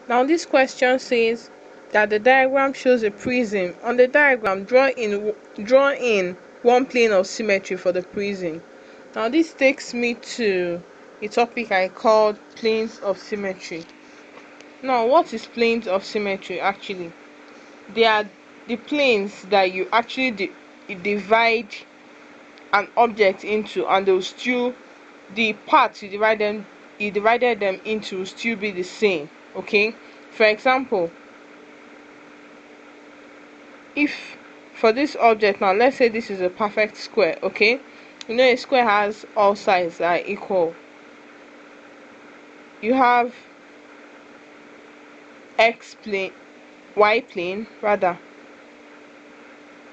Now this question says that the diagram shows a prism. On the diagram, draw in one plane of symmetry for the prism. Now this takes me to a topic I called planes of symmetry. Now what is planes of symmetry actually? They are the planes that you actually divide an object into, and they'll still, the parts you divided them into will still be the same. Okay, for example, if for this object, now let's say this is a perfect square. Okay, you know a square has all sides that are equal. You have x plane, y plane rather,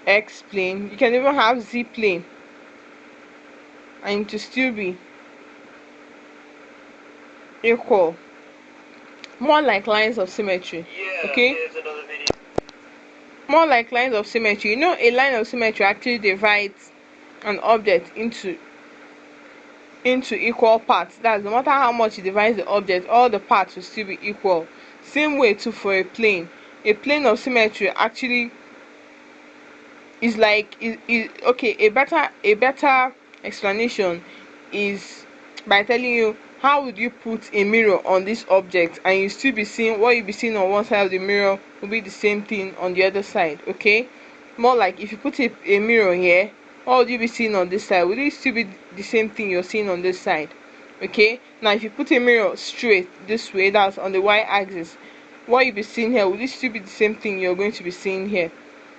x plane, you can even have z plane, and to still be equal, more like lines of symmetry. Okay, more like lines of symmetry. You know a line of symmetry actually divides an object into equal parts. That's no matter how much you divide the object, all the parts will still be equal. Same way too for a plane. A plane of symmetry actually is like okay, a better explanation is by telling you how would you put a mirror on this object and you still be seeing what you be seeing on one side of the mirror will be the same thing on the other side. Okay, more like if you put a mirror here, what would you be seeing on this side? Will it still be the same thing you're seeing on this side? Okay, now if you put a mirror straight this way, that's on the y-axis, what you be seeing here, will it still be the same thing you're going to be seeing here?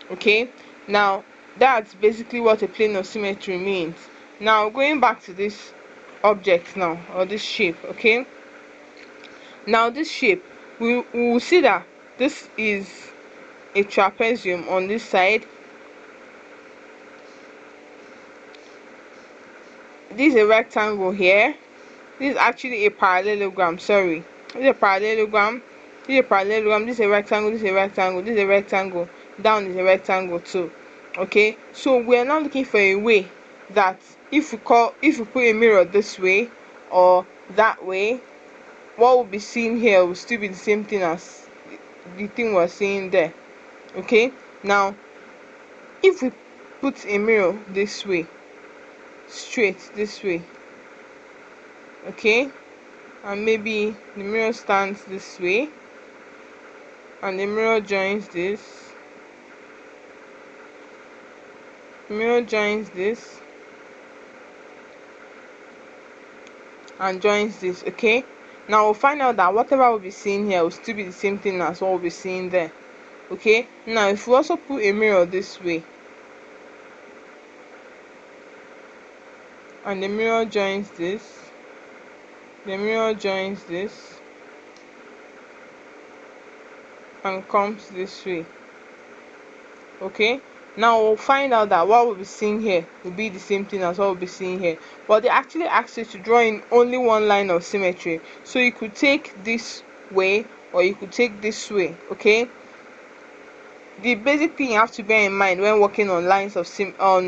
Okay, now that's basically what a plane of symmetry means. Now going back to this object now, or this shape. Okay, now this shape, we will see that this is a trapezium on this side, this is a rectangle here, this is actually a parallelogram, sorry, this is a parallelogram, this is a parallelogram, this is a rectangle, this is a rectangle, this is a rectangle, down is a rectangle too. Okay, so we're now looking for a way that if we put a mirror this way or that way, what we'll be seeing here will still be the same thing as the thing we're seeing there. Okay, now if we put a mirror this way, straight this way, okay, and maybe the mirror stands this way and the mirror joins this, mirror joins this and joins this. Okay, now we'll find out that whatever we'll be seeing here will still be the same thing as what we'll be seeing there. Okay, now if we also put a mirror this way and the mirror joins this, the mirror joins this and comes this way. Okay, now we'll find out that what we'll be seeing here will be the same thing as what we'll be seeing here, but they actually asked you to draw in only one line of symmetry, so you could take this way or you could take this way. Okay, the basic thing you have to bear in mind when working on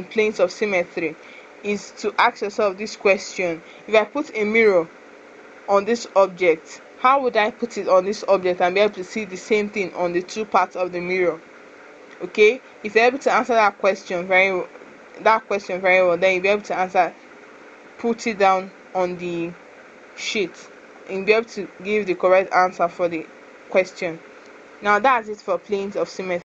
planes of symmetry is to ask yourself this question: if I put a mirror on this object, how would I put it on this object and be able to see the same thing on the two parts of the mirror? Okay, if you're able to answer that question very well, then you'll be able to put it down on the sheet and you'll be able to give the correct answer for the question. Now that's it for planes of symmetry.